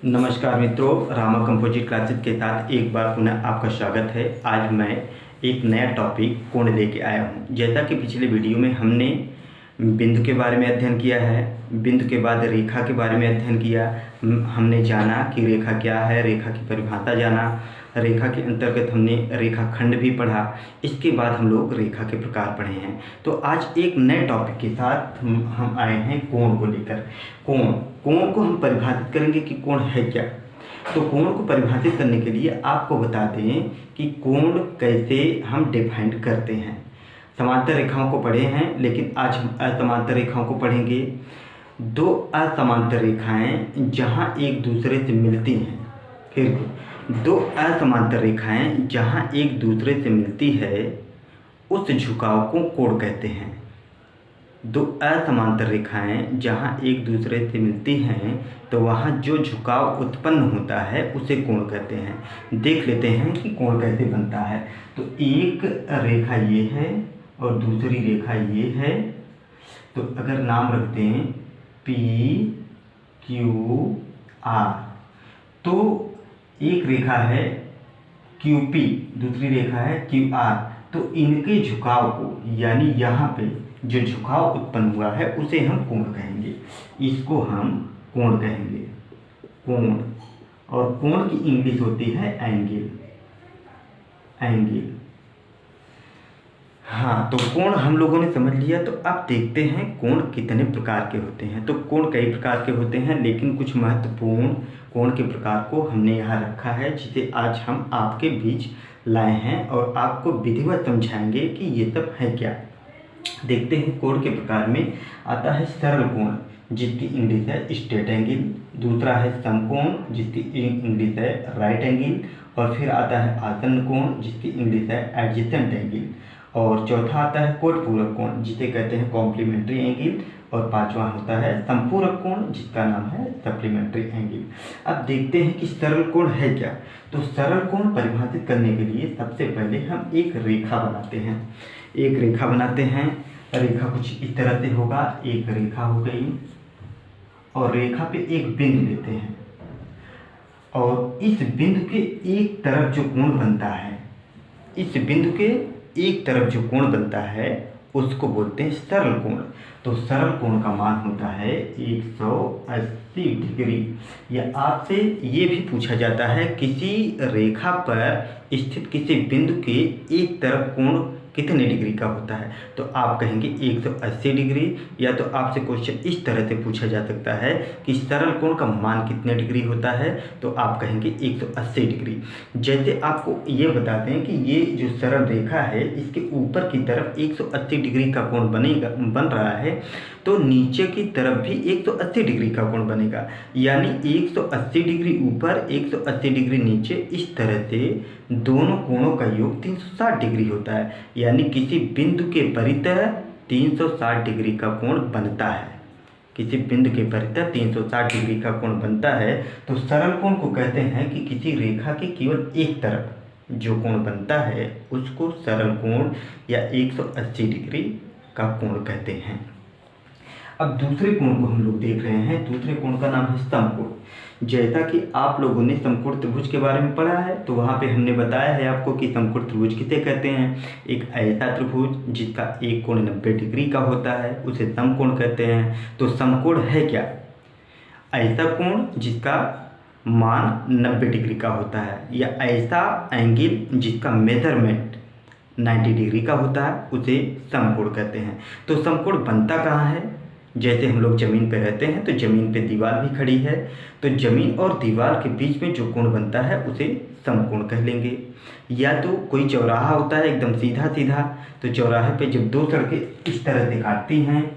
नमस्कार मित्रों, Rama composite classes के साथ एक बार पुनः आपका स्वागत है। आज मैं एक नया टॉपिक कोण लेके आया हूँ। जैसा कि पिछले वीडियो में हमने बिंदु के बारे में अध्ययन किया है, बिंदु के बाद रेखा के बारे में अध्ययन किया। हमने जाना कि रेखा क्या है, रेखा की परिभाषा जाना, रेखा के अंतर्गत हमने रेखाखंड भी पढ़ा। इसके बाद हम लोग रेखा के प्रकार पढ़े हैं। तो आज एक नए टॉपिक के साथ हम आए हैं कोण को लेकर। कोण को हम परिभाषित करेंगे कि कोण है क्या। तो कोण को परिभाषित करने के लिए आपको बता दें कि कोण कैसे हम डिफाइन करते हैं। समांतर रेखाओं को पढ़े हैं, लेकिन आज हम असमांतर रेखाओं को पढ़ेंगे। दो असमांतर रेखाएं जहां एक दूसरे से मिलती हैं, फिर दो असमांतर रेखाएं जहां एक दूसरे से मिलती है, उस झुकाव को कोण कहते हैं। दो असमांतर रेखाएं जहां एक दूसरे से मिलती हैं तो वहां जो झुकाव उत्पन्न होता है उसे कोण कहते हैं। देख लेते हैं कि कोण कैसे बनता है। तो एक रेखा ये है और दूसरी रेखा ये है। तो अगर नाम रखते हैं P Q R, तो एक रेखा है QP, दूसरी रेखा है QR। तो इनके झुकाव को, यानी यहाँ पे जो झुकाव उत्पन्न हुआ है उसे हम कोण कहेंगे। इसको हम कोण कहेंगे, कोण। और कोण की इंग्लिश होती है एंगल। हाँ, तो कोण हम लोगों ने समझ लिया। तो अब देखते हैं कोण कितने प्रकार के होते हैं। तो कोण कई प्रकार के होते हैं, लेकिन कुछ महत्वपूर्ण कोण के प्रकार को हमने यहाँ रखा है, जिसे आज हम आपके बीच लाए हैं और आपको विधिवत समझाएंगे कि ये सब है क्या। देखते हैं। कोण के प्रकार में आता है सरल कोण, जिसकी इंग्लिश है स्ट्रेट एंगल। दूसरा है समकोण, जिसकी इंग्लिश है राइट एंगल। और फिर आता है आसन्न कोण, जिसकी इंग्लिश है एडजेसेंट एंगल। और चौथा आता है कोटपूरक कोण, जिसे कहते हैं कॉम्प्लीमेंट्री एंगल। और पांचवा होता है संपूरक कोण, जिसका नाम है सप्लीमेंट्री एंगल। अब देखते हैं कि सरल कोण है क्या। तो सरल कोण परिभाषित करने के लिए सबसे पहले हम एक रेखा बनाते हैं। एक रेखा बनाते हैं। रेखा कुछ इस तरह से होगा। एक रेखा हो गई और रेखा पे एक बिंदु लेते हैं, और इस बिंदु के एक तरफ जो कोण बनता है, इस बिंदु के एक तरफ जो कोण बनता है उसको बोलते हैं सरल कोण। तो सरल कोण का मान होता है 180 डिग्री। या आपसे ये भी पूछा जाता है किसी रेखा पर स्थित किसी बिंदु के एक तरफ कोण कितने डिग्री का होता है, तो आप कहेंगे 180 डिग्री। या तो आपसे क्वेश्चन इस तरह से पूछा जा सकता है कि सरल कोण का मान कितने डिग्री होता है, तो आप कहेंगे 180 डिग्री। जैसे आपको ये बता दें कि ये जो सरल रेखा है, इसके ऊपर की तरफ 180 डिग्री का कोण बन रहा है, तो नीचे की तरफ भी 180 डिग्री का कोण बनेगा। यानी 180 डिग्री ऊपर, 180 डिग्री नीचे, इस तरह से दोनों कोणों का योग 360 डिग्री होता है। यानी किसी बिंदु के परितः 360 डिग्री का कोण बनता है। किसी बिंदु के परितः 360 डिग्री का कोण बनता है। तो सरल कोण को कहते हैं कि किसी रेखा के केवल एक तरफ जो कोण बनता है उसको सरल कोण या 180 डिग्री का कोण कहते हैं। अब दूसरे कोण को हम लोग देख रहे हैं। दूसरे कोण का नाम है समकोण। जैसा कि आप लोगों ने समकोण त्रिभुज के बारे में पढ़ा है, तो वहाँ पे हमने बताया है आपको कि समकोण त्रिभुज किसे कहते हैं। एक ऐसा त्रिभुज जिसका एक कोण 90 डिग्री का होता है उसे समकोण कहते हैं। तो समकोण है क्या? ऐसा कोण जिसका मान 90 डिग्री का होता है, या ऐसा एंगल जिसका मेजरमेंट 90 डिग्री का होता है, उसे समकोण कहते हैं। तो समकोण बनता कहाँ है? जैसे हम लोग ज़मीन पे रहते हैं, तो ज़मीन पे दीवार भी खड़ी है, तो ज़मीन और दीवार के बीच में जो कोण बनता है उसे समकोण कह लेंगे। या तो कोई चौराहा होता है एकदम सीधा सीधा, तो चौराहे पे जब दो सड़कें इस तरह से काटती हैं,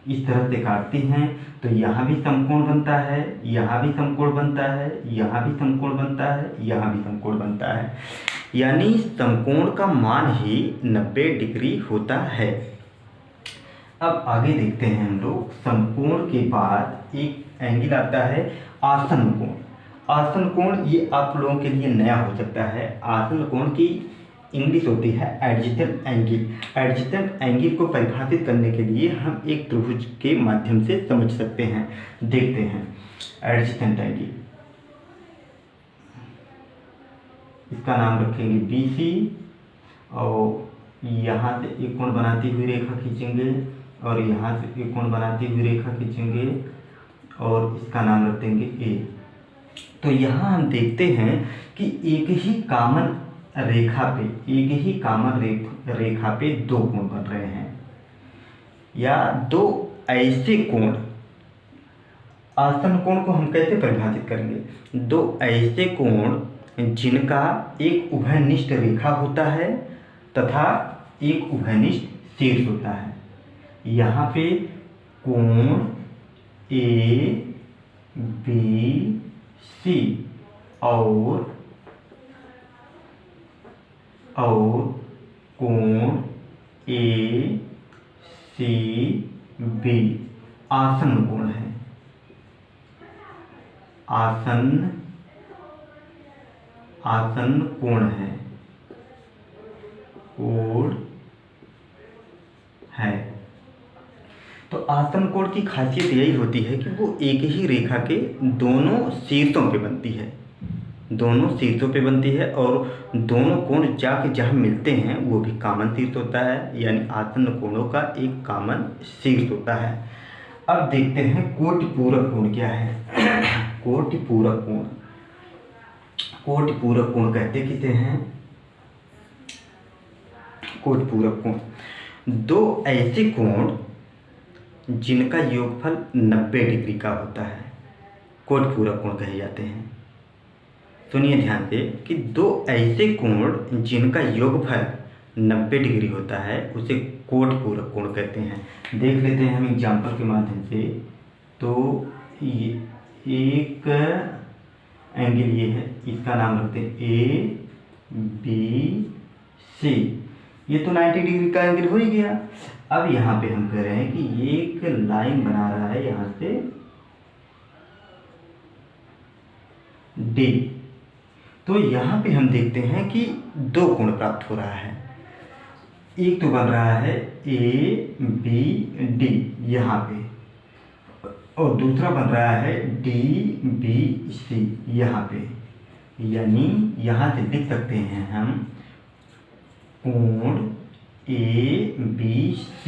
इस तरह से काटती हैं, तो यहाँ भी समकोण बनता है, यहाँ भी समकोण बनता है, यहाँ भी समकोण बनता है, यहाँ भी समकोण बनता है। यानी समकोण का मान ही 90 डिग्री होता है। अब आगे देखते हैं हम लोग। समकोण के बाद एक एंगल आता है आसन्न कोण। आसन्न कोण ये आप लोगों के लिए नया हो सकता है। आसन्न कोण की इंग्लिश होती है एडजेसेंट एंगल। एडजेसेंट एंगल को परिभाषित करने के लिए हम एक त्रिभुज के माध्यम से समझ सकते हैं। देखते हैं एडजेसेंट एंगल। इसका नाम रखेंगे BC, और यहाँ से एक कोण बनाती हुई रेखा खींचेंगे और यहाँ से एक कोण बनाती हुई रेखा खींचेंगे और इसका नाम रख देंगे A। तो यहाँ हम देखते हैं कि एक ही कामन रेखा पे दो कोण बन रहे हैं, या दो ऐसे कोण। आसन कोण को हम कैसे परिभाषित करेंगे? दो ऐसे कोण जिनका एक उभयनिष्ठ रेखा होता है तथा एक उभयनिष्ठ शीर्ष होता है। यहाँ पे कोण ABC और कोण ACB आसन्न कोण है। आसन्न कोण है। तो आसन्न कोण की खासियत यही होती है कि वो एक ही रेखा के दोनों शीर्षों पे बनती है और दोनों कोण जाके जहाँ मिलते हैं वो भी कॉमन शीर्ष होता है, यानी आसन्न कोणों का एक कॉमन शीर्ष होता है। अब देखते हैं कोटिपूरक कोण क्या है। कोटिपूरक कोण कहते किसे हैं? कोटिपूरक कोण दो ऐसे कोण जिनका योगफल 90 डिग्री का होता है, कोटिपूरक कोण कहे जाते हैं। सुनिए ध्यान से कि दो ऐसे कोण जिनका योगफल 90 डिग्री होता है उसे कोटिपूरक कोण कहते हैं। देख लेते हैं हम एग्जाम्पल के माध्यम से। तो ये एक एंगल ये है, इसका नाम रखते हैं ABC। ये तो 90 डिग्री का एंगल हो ही गया। अब यहाँ पे हम कह रहे हैं कि एक लाइन बना रहा है यहाँ से D। तो यहाँ पे हम देखते हैं कि दो कोण प्राप्त हो रहा है। एक तो बन रहा है ABD यहाँ पे, और दूसरा बन रहा है DBC यहाँ पे। यानी यहाँ से लिख सकते हैं हम कोण ABC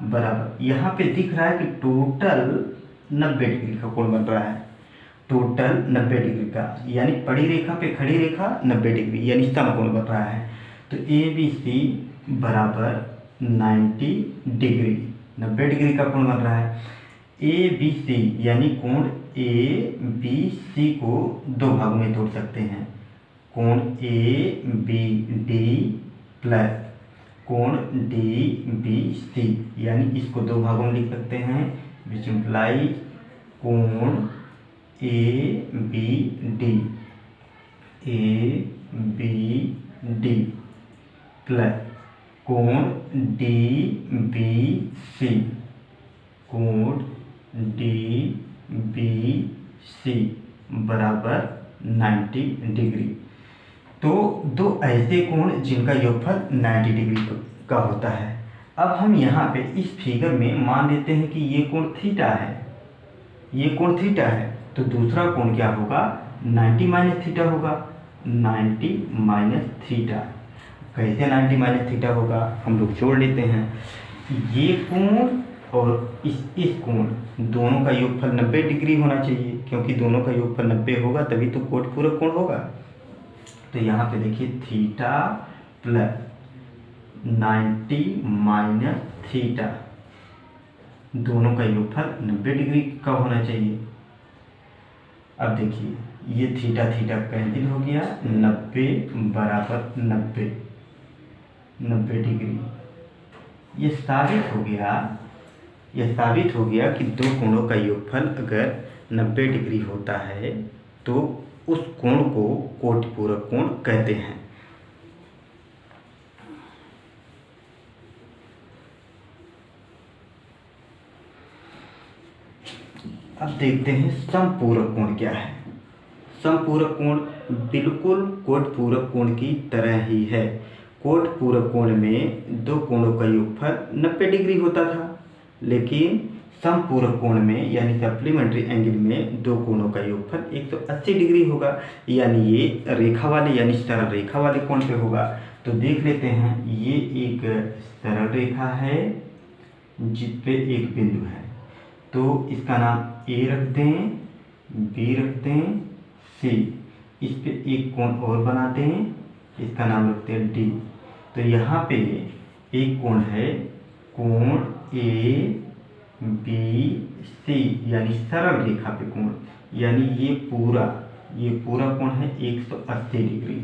बराबर, यहाँ पे दिख रहा है कि टोटल 90 डिग्री का कोण बन रहा है। टोटल 90 डिग्री का, यानी पड़ी रेखा पे खड़ी रेखा 90 डिग्री, यानी समकोण बन रहा है। तो ABC बराबर 90 डिग्री, 90 डिग्री का कोण बन रहा है। ABC यानी कोण ABC को दो भागों में तोड़ सकते हैं, कोण ABD प्लस कोण DBC, यानी इसको दो भागों में लिख सकते हैं, विच इम्प्लाइज कोण ABD प्लस कोण DBC बराबर 90 डिग्री। तो दो ऐसे कोण जिनका योगफल 90 डिग्री का होता है। अब हम यहाँ पे इस फिगर में मान लेते हैं कि ये कोण थीटा है, तो दूसरा कोण क्या होगा? 90 माइनस थीटा होगा। 90 माइनस थीटा, कैसे 90 माइनस थीटा होगा? हम लोग जोड़ लेते हैं। ये कोण और इस कोण दोनों का योगफल 90 डिग्री होना चाहिए, क्योंकि दोनों का योगफल 90 होगा तभी तो कोटिपूरक कोण होगा। तो यहाँ पे देखिए थीटा प्लस 90 माइनस थीटा, दोनों का योगफल 90 डिग्री का होना चाहिए। अब देखिए ये थीटा कैंसिल हो गया, 90 बराबर 90 डिग्री। ये साबित हो गया कि दो कोणों का योगफल अगर 90 डिग्री होता है तो उस कोण को कोटिपूरक कोण कहते हैं। अब देखते हैं समपूरक कोण क्या है। समपूरक कोण बिल्कुल कोटिपूरक कोण की तरह ही है। कोटिपूरक कोण में दो कोणों का योगफल 90 डिग्री होता था, लेकिन समपूरक कोण में यानी सप्लीमेंट्री एंगल में दो कोणों का योगफल 180 डिग्री होगा, यानी ये रेखा वाले यानी सरल रेखा वाले कोण पे होगा। तो देख लेते हैं, ये एक सरल रेखा है जिस पे एक बिंदु है, तो इसका नाम ए रख दें, बी रख दें, सी। इस पे एक कोण और बनाते हैं, इसका नाम रखते हैं डी। तो यहाँ पे एक कोण है, कोण ए बी सी यानी सरल रेखा पे कोण, यानी ये पूरा कोण है 180 डिग्री,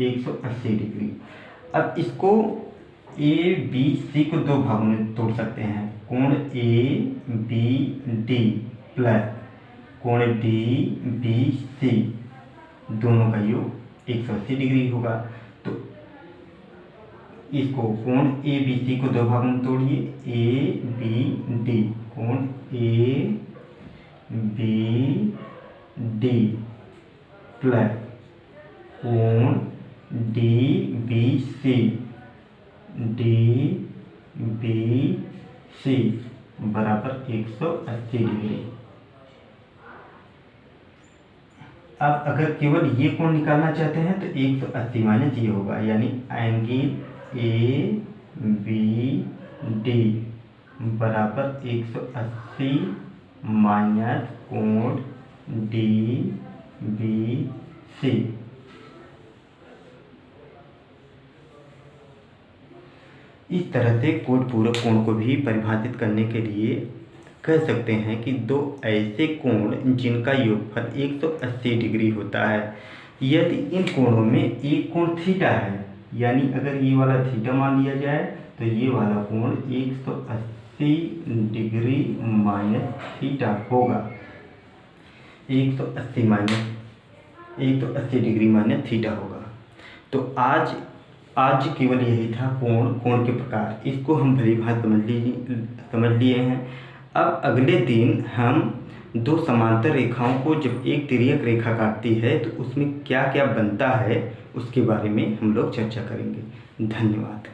180 डिग्री। अब इसको ए बी सी को दो भागों में तोड़ सकते हैं, कोण ए बी डी प्लस कोण डी बी सी, दोनों का योग 180 डिग्री होगा। तो इसको कोण ए बी सी को दो भागों में तोड़िए, ए बी डी, कोण ए बी डी प्लस कोण D B C, D B C बराबर 180 डिग्री। अब अगर केवल ये कोण निकालना चाहते हैं तो 180 माइनस ये होगा, यानी एंगल ए बी डी बराबर 180 माइनस कोण डी बी सी। इस तरह से कोण पूरक कोण को भी परिभाषित करने के लिए कह सकते हैं कि दो ऐसे कोण जिनका योगफल 180 डिग्री होता है, यदि इन कोणों में एक कोण थीटा है, यानी अगर ये वाला थीटा मान लिया जाए तो ये वाला कोण 180 डिग्री माइनस थीटा होगा, 180 डिग्री माइनस थीटा होगा। तो आज केवल यही था कोण के प्रकार, इसको हम भलीभांति समझ लिए हैं। अब अगले दिन हम दो समांतर रेखाओं को जब एक तिर्यक रेखा काटती है तो उसमें क्या क्या बनता है उसके बारे में हम लोग चर्चा करेंगे। धन्यवाद।